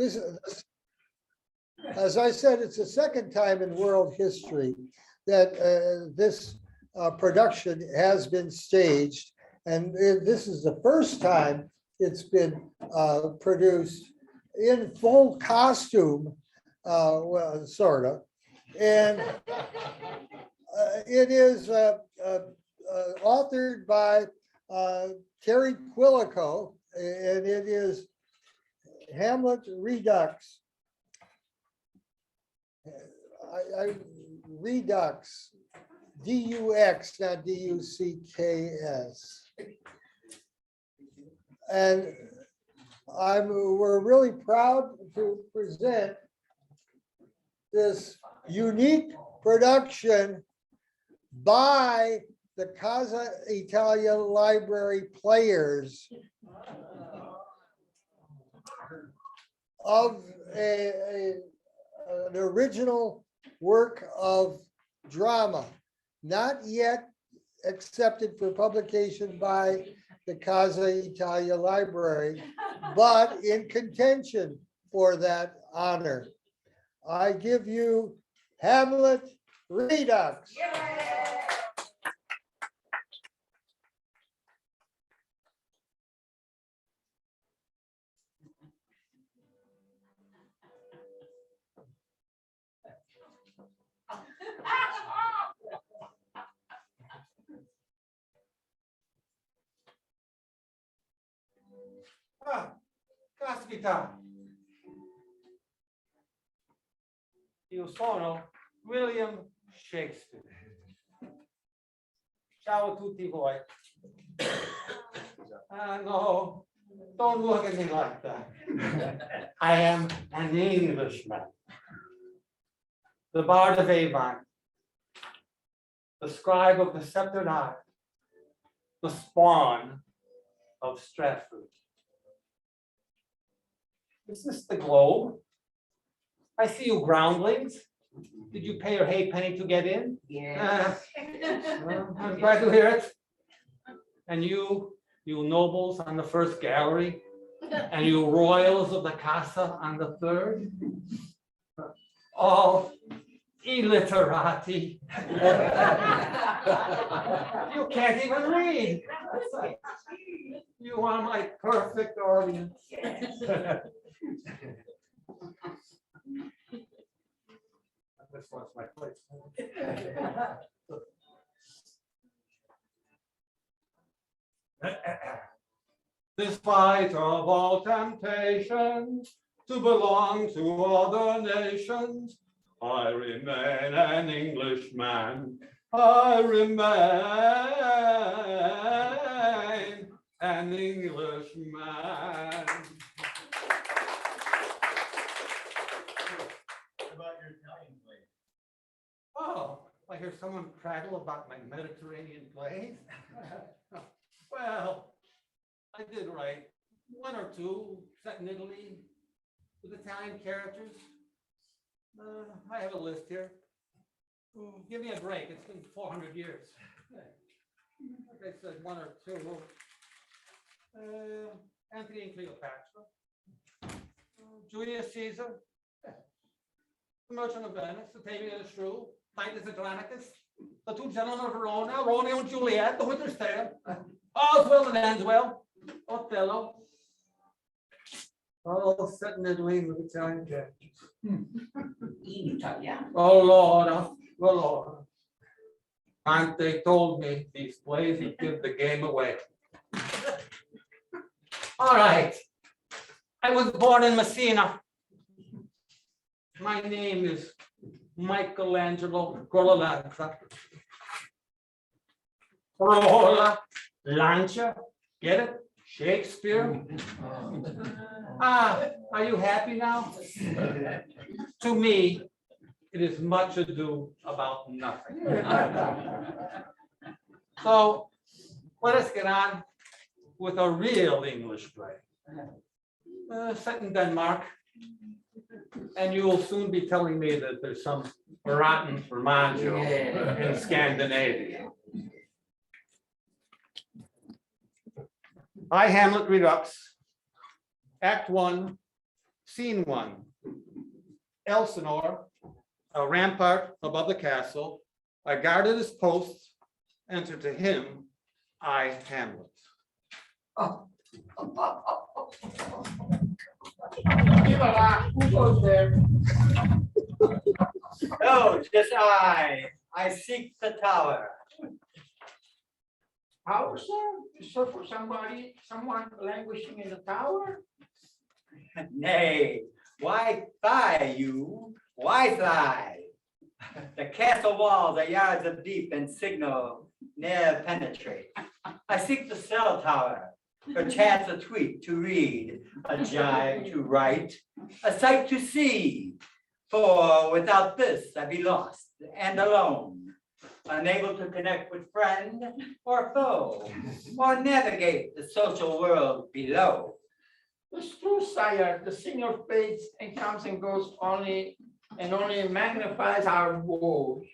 This is, as I said, it's the second time in world history that this production has been staged. And this is the first time it's been produced in full costume, well, sort of. And it is authored by Terrence Quilico, and it is Hamlet Redux. Redux, D-U-X, not D-U-C-K-S. And we're really proud to present this unique production by the Casa Italia library players of an original work of drama, not yet accepted for publication by the Casa Italia library, but in contention for that honor. I give you Hamlet Redux. Caspita, io sono William Shakespeare. Ciao a tutti voi. No, don't look at me like that. I am an Englishman, the Bard of Avon, the scribe of the sceptered eye, the spawn of Stratford. Is this the Globe? I see you groundlings. Did you pay your halfpenny to get in? Yes. Well, I'm glad to hear it. And you nobles on the first gallery, and you royals of the Casa on the third, all illiterati. You can't even read. You are my perfect audience. This was my place. Despite of all temptations to belong to other nations, I remain an Englishman. I remain an Englishman. Oh, I hear someone prattle about my Mediterranean plays. Well, I did write one or two set in Italy with Italian characters. I have a list here. Give me a break. It's been 400 years. Like I said, one or two. Antony and Cleopatra. Julius Caesar. The Merchant of Venice. The Taming of the Shrew. Titus Andronicus, the two gentlemen of Verona, Romeo and Juliet, the Winter's Tale, all's well that ends well, Othello, all set in Italy with Italian characters. Oh Lord, oh Lord. And they told me these plays would give the game away. All right, I was born in Messina. My name is Michelangelo Colalanza. Rolla, Lancia, get it? Shakespeare. Are you happy now? To me, it is much ado about nothing. So let us get on with a real English play. Set in Denmark. And you will soon be telling me that there's some rotten formaggio in Scandinavia. I, Hamlet Redux, Act 1, Scene 1. Elsinore, a rampart above the castle. I guarded his posts, enter to him, I Hamlet. Who goes there? Oh, just I seek the tower. Tower, sir? You search for someone languishing in the tower? Nay, why fly you? Why fly? The castle walls are yards of deep and signal ne'er penetrate. I seek the cell tower, perchance a tweet to read, a jibe to write, a sight to see. For without this I be lost and alone, unable to connect with friend or foe, or navigate the social world below. It's true, sire. The signal fades and comes and goes only magnifies our woes.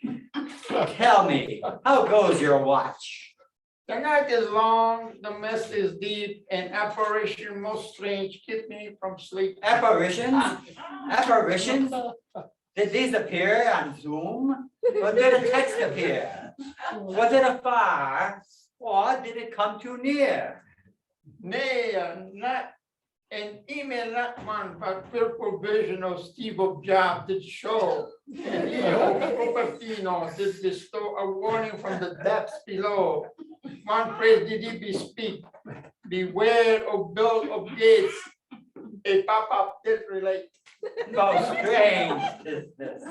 Tell me, how goes your watch? The night is long, the mist is deep, and apparition most strange keep me from sleep. Apparitions? Apparitions? Did these appear on Zoom? Or did a text appear? Was it afar? Or did it come too near? Nay, not an email, not one, but fearful vision of Steve of Job did show. And Cupertino did bestow a warning from the depths below. One phrase did he bespeak, beware of build of gates. A pop-up did relate. How strange is this?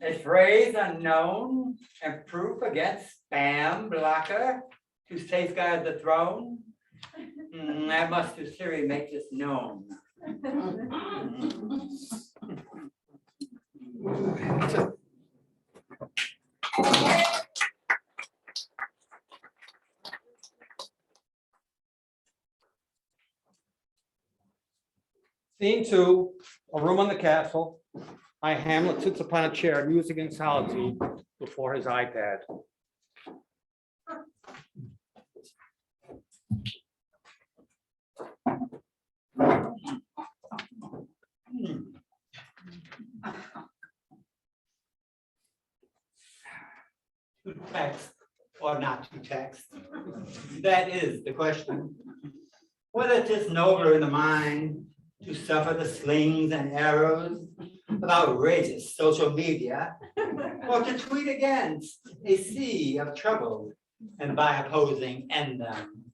A phrase unknown and proof against spam blocker to safeguard the throne? I must to Siri make this known. Scene 2, a room on the castle. I Hamlet sits upon a chair, musing in solitude before his iPad. To text or not to text? That is the question. Whether 'tis nobler in the mind to suffer the slings and arrows of outrageous social media, or to tweet against a sea of trouble and by opposing end them.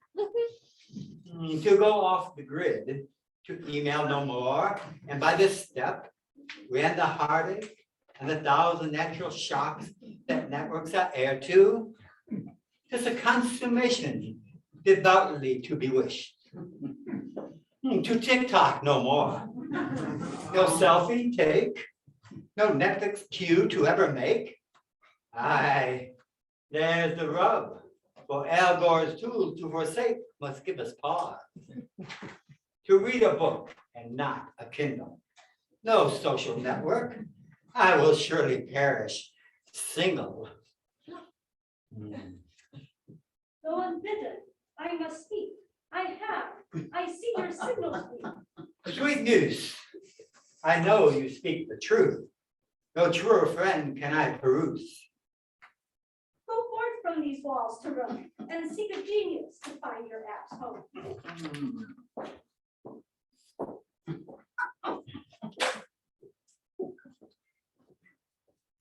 To go off the grid, to email no more, and by this step, we end the heartache and the thousand natural shocks that networks are heir to. 'Tis a consummation devoutly to be wished. To TikTok no more. No selfie take, no Netflix queue to ever make. Aye, there's the rub. For Al Gore's tools to forsake must give us pause. To read a book and not a Kindle. No social network. I will surely perish single. Though unbidden, I must speak. I see your signal speak. Sweet news. I know you speak the truth. No truer friend can I peruse. Go forth from these walls to roam and seek a genius to find your app's home.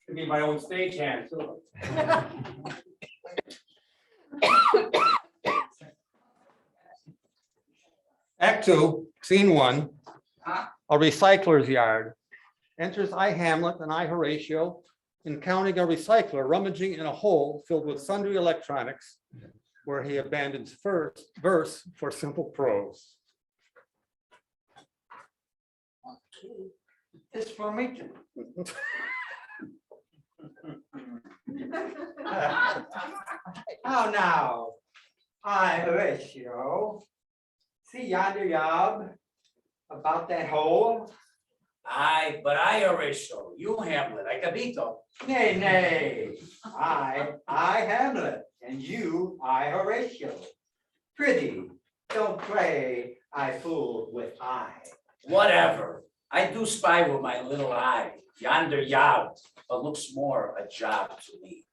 Could be my own stagehand. So. Act 2, Scene 1, a recycler's yard. Enters I Hamlet and I Horatio, encountering a recycler rummaging in a hole filled with sundry electronics, where he abandons first verse for simple prose. It's for me to. How now? I Horatio. See yonder yob about that hole? Aye, but I Horatio, you Hamlet, I Capito. Nay, nay. I Hamlet, and you, I Horatio. Prithee, don't play I fool with I. Whatever. I do spy with my little eye, yonder yow, but looks more a job to me.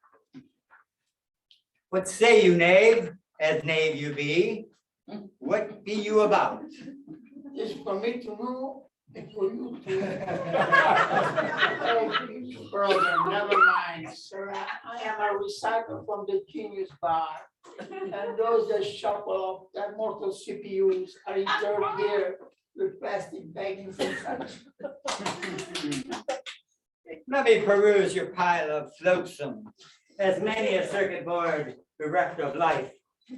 What say you, knave, as knave you be? What be you about? It's for me to know and for you to. Oh, please, brother, never mind, sir. I am a recycler from the Genius Bar. And those that shuffle up that mortal CPUs are interred here with plastic baggings and such. Let me peruse your pile of flotsam, as many a circuit board bereft of life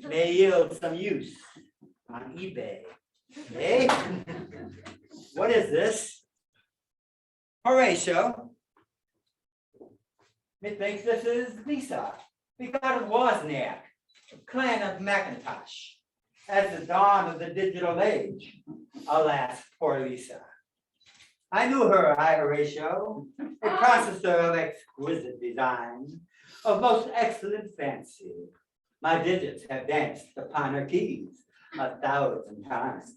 may yield some use on eBay. Eh? What is this? Horatio. Methinks this is Lisa, begot of Wozniak, clan of Macintosh, at the dawn of the digital age. Alas, poor Lisa. I knew her, Horatio, a processor of exquisite design, of most excellent fancy. My digits have danced upon her keys 1,000 times.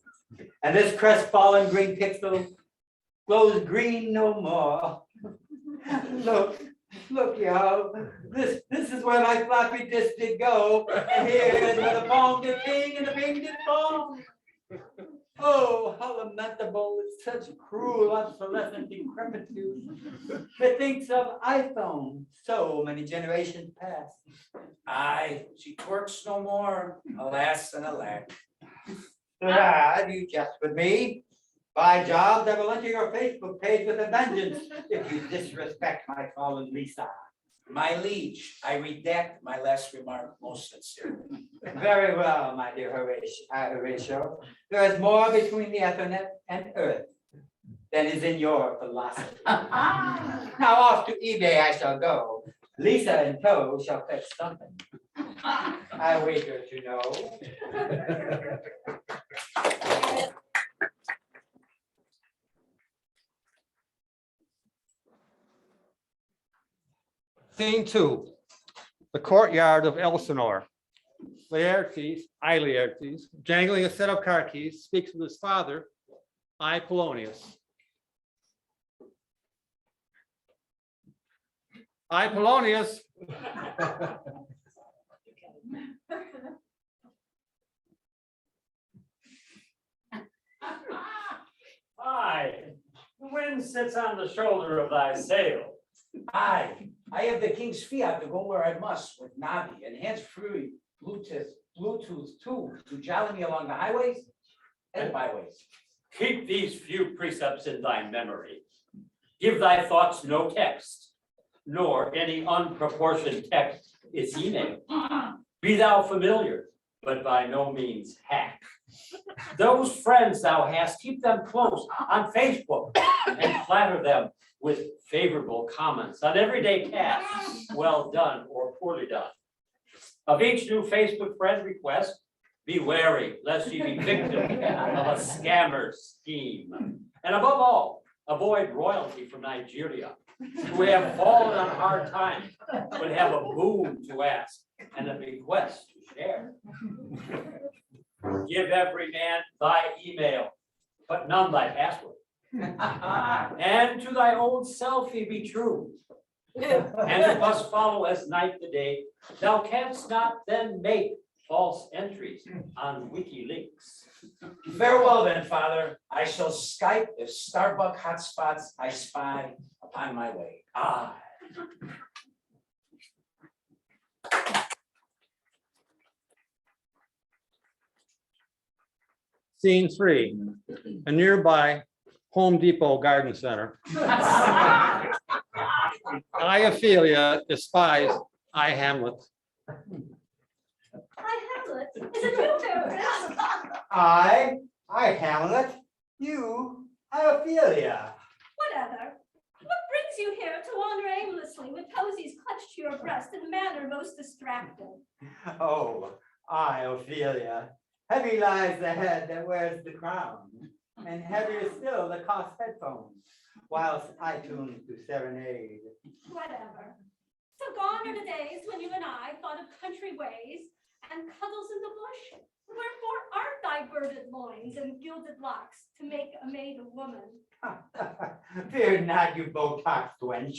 And this crestfallen green pixel glows green no more. Look, y'all, this is where my floppy disk did go, and here is where the bong did ping and the ping did bong. Oh, how lamentable is such cruel obsolescent decrepitude. Methinks of iPhone, so many generations past. Aye, she twerks no more, alas and alack. Ah, you jest with me. By jobs, I will enter your Facebook page with a vengeance if you disrespect my fallen Lisa. My liege, I redact my last remark most sincerely. Very well, my dear Horatio. There is more between the Ethernet and Earth than is in your philosophy. Now off to eBay I shall go. Lisa in tow shall fetch something. I wager to know. Scene 2, the courtyard of Elsinore. Laertes, I Laertes, jangling a set of car keys, speaks with his father, I Polonius. I Polonius. Aye, the wind sits on the shoulder of thy sail. Aye, I have the king's fiat to go where I must with Navi and hands-free Bluetooth too, to jolly me along the highways and byways. Keep these few precepts in thy memory. Give thy thoughts no text, nor any unproportioned text its email. Be thou familiar, but by no means hack. Those friends thou hast, keep them close on Facebook and flatter them with favorable comments on everyday tasks, well done or poorly done. Of each new Facebook friend request, be wary lest you be victim of a scammer scheme. And above all, avoid royalty from Nigeria, who have fallen on hard times, but have a boon to ask and a bequest to share. Give every man thy email, but none thy password. And to thy own selfie be true. And it must follow as night the day. Thou canst not then make false entries on WikiLeaks. Farewell then, father. I shall Skype if Starbucks hotspots I spy upon my way. Aye. Scene 3, a nearby Home Depot garden center. I, Ophelia, despise iHamlet. iHamlet is a new favorite. I Hamlet, you, Ophelia. Whatever. What brings you here to wander aimlessly with posies clutched to your breast in a manner most distracting? Oh, Ophelia. Heavy lies the head that wears the crown, and heavier still the cost headphones, whilst I tune to serenade. Whatever. So gone are the days when you and I thought of country ways and cuddles in the bush? Wherefore art thy girded loins and gilded locks to make a maid a woman? Fear not, you Botox wench.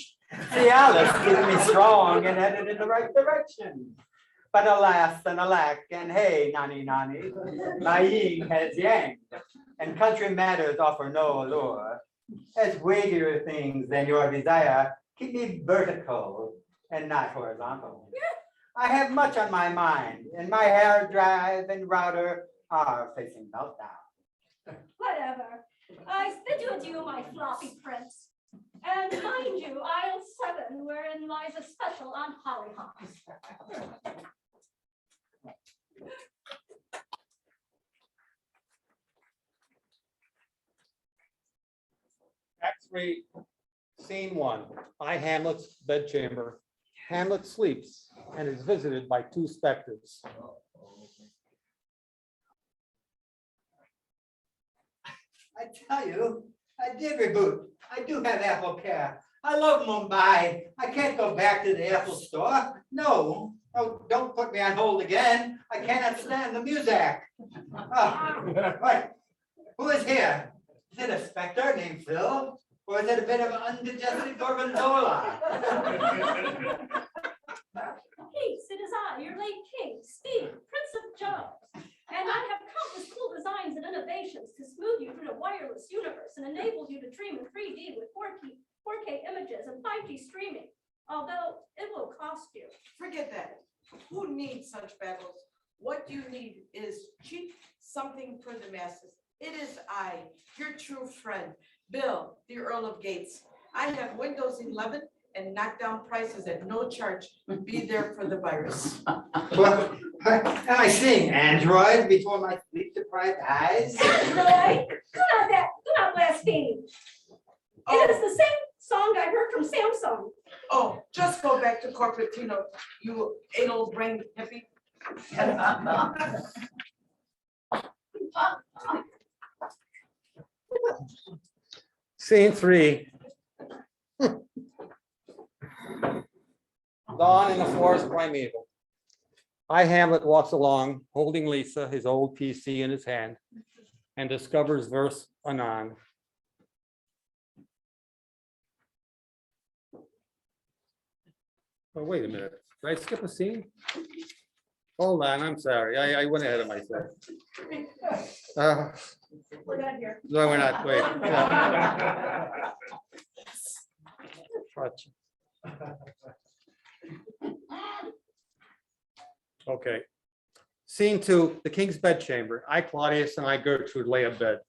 See, Alice keeps me strong and headed in the right direction. But alas and alack, and hey, nani, my yin has yang, and country matters offer no allure. As weightier things than your desire keep me vertical and not horizontal. I have much on my mind, and my hair drive and router are facing meltdown. Whatever. I bid you adieu, my floppy prince. And mind you, aisle 7, wherein lies a special on hollyhocks. Act 3, Scene 1, Hamlet's bedchamber. Hamlet sleeps and is visited by two specters. I tell you, I did reboot. I do have Apple Care. I love Mumbai. I can't go back to the Apple store. No, oh, don't put me on hold again. I cannot stand the music. Oh, what? Who is here? Is it a specter named Phil? Or is it a bit of undigested gorgonzola? Peace, it is I, your late king, Steve, Prince of Jobs. And I have countless cool designs and innovations to smooth you through the wireless universe and enable you to dream in 3D with 4K images and 5G streaming, although it will cost you. Forget that. Who needs such battles? What you need is cheap something for the masses. It is I, your true friend, Bill, the Earl of Gates. I have Windows 11 and knockdown prices at no charge. Be there for the virus. What? Am I seeing Android before my sleep-deprived eyes? Roy, do not blaspheme. It is the same song I heard from Samsung. Oh, just go back to Corporatino, you anal brain hippie. Scene 3. Dawn in the forest primeval. Hamlet walks along, holding Lisa, his old PC in his hand, and discovers verse anon. Oh, wait a minute. Did I skip a scene? Hold on, I'm sorry. I went ahead of myself. We're not here. No, we're not. Wait. Okay. Scene 2, the king's bedchamber. I, Claudius, and I, Gertrude, lay abed.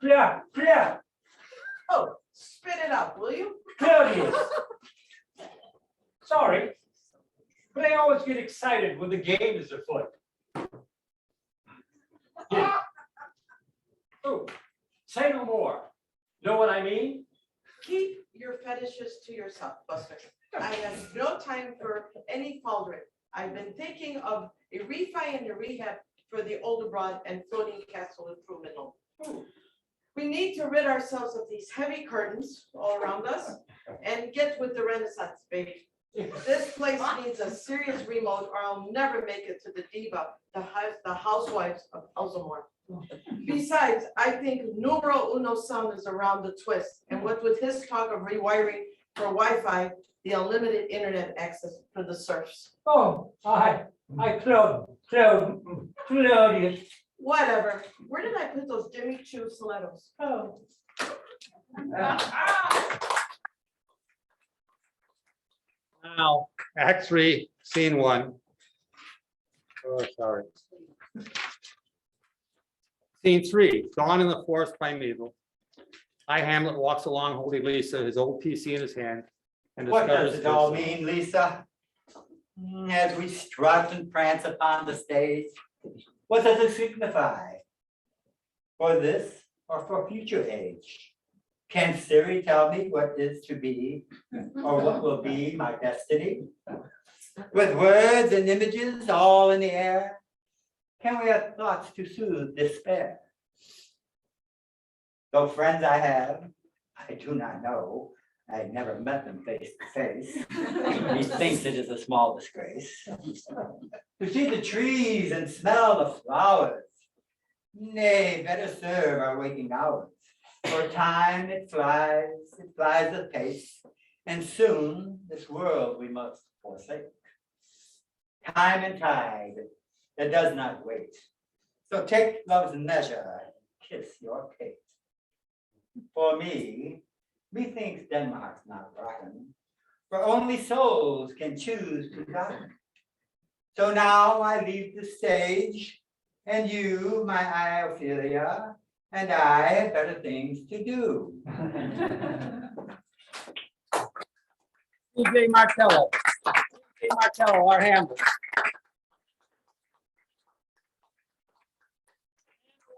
Clear. Oh, spit it out, will you? Claudius. Sorry, but I always get excited when the game is afoot. Yeah. Oh, say no more. Know what I mean? Keep your fetishes to yourself, Buster. I have no time for any faltering. I've been thinking of a refi and a rehab for the old abroad and floating castle improvement loan. We need to rid ourselves of these heavy curtains all around us and get with the Renaissance, baby. This place needs a serious remote or I'll never make it to the diva, the housewives of Elsamore. Besides, I think numero uno son is around the twist, and what with his talk of rewiring for Wi-Fi, the unlimited internet access for the serfs. Oh, Claudius. Whatever. Where did I put those Jimmy Choo stilettos? Oh. Now, Act 3, Scene 1. Oh, sorry. Scene 3, Dawn in the forest primeval. Hamlet walks along holding Lisa, his old PC in his hand. And What does discovers it all this- mean, Lisa? As we strut and prance upon the stage, what does it signify? For this or for future age? Can Siri tell me what is to be or what will be my destiny? With words and images all in the air, can we have thoughts to soothe despair? Though friends I have, I do not know. I've never met them face to face. He thinks it is a small disgrace. To see the trees and smell the flowers. Nay, better serve our waking hours. For time it flies apace, and soon this world we must forsake. Time and tide, that does not wait. So take love's measure, kiss your Kate. For me, methinks Denmark's not rotten, for only souls can choose to die. So now I leave the stage, and you, my Ophelia, and I have better things to do. DJ Martello. DJ Martello, our Hamlet.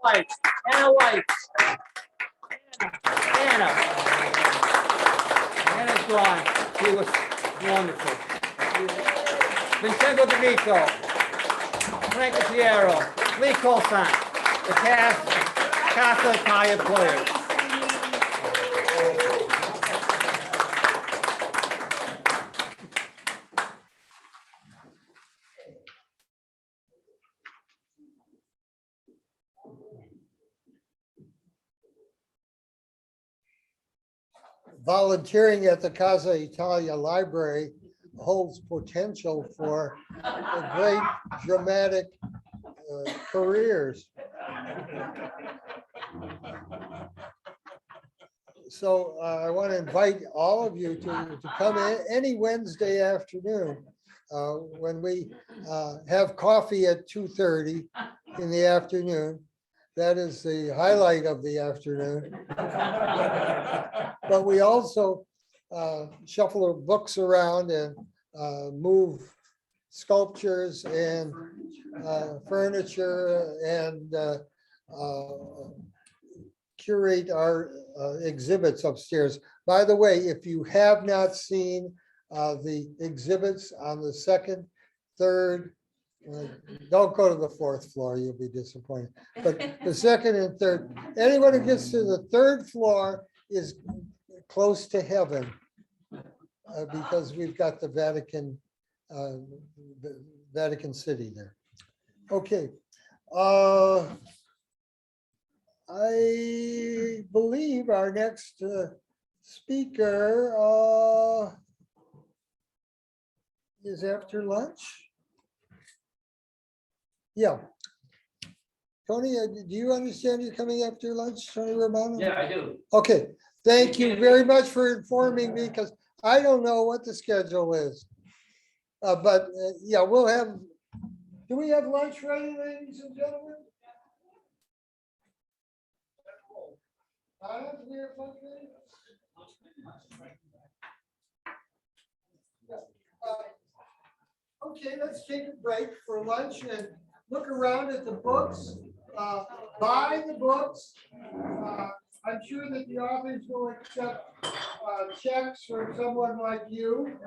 Lights, Anna Lights. Anna. Anna's gone. She was wonderful. Vincenzo D'Amico. Frank Piero. Lee Colson. The cast, Casa Italia players. Volunteering at the Casa Italia Library holds potential for great dramatic careers. So I want to invite all of you to come in any Wednesday afternoon when we have coffee at 2:30 in the afternoon. That is the highlight of the afternoon. But we also shuffle the books around and move sculptures and furniture and curate our exhibits upstairs. By the way, if you have not seen the exhibits on the second, third, don't go to the fourth floor, you'll be disappointed. But the second and third, anyone who gets to the third floor is close to heaven because we've got the Vatican City there. Okay. I believe our next speaker is after lunch. Yeah. Tony, do you understand you're coming after lunch, Tony Romano? Yeah, I do. Okay, thank you very much for informing me because I don't know what the schedule is. But yeah, we'll have, do we have lunch ready, ladies and gentlemen? Do we have lunch ready? Okay, let's take a break for lunch and look around at the books, buy the books. I'm sure that the authors will accept checks from someone like you.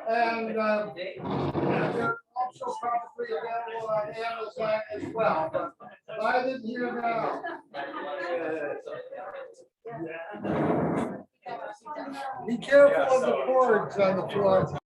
And they're also probably available on Amazon as well. But buy them here now. Be careful of the cords on the floor.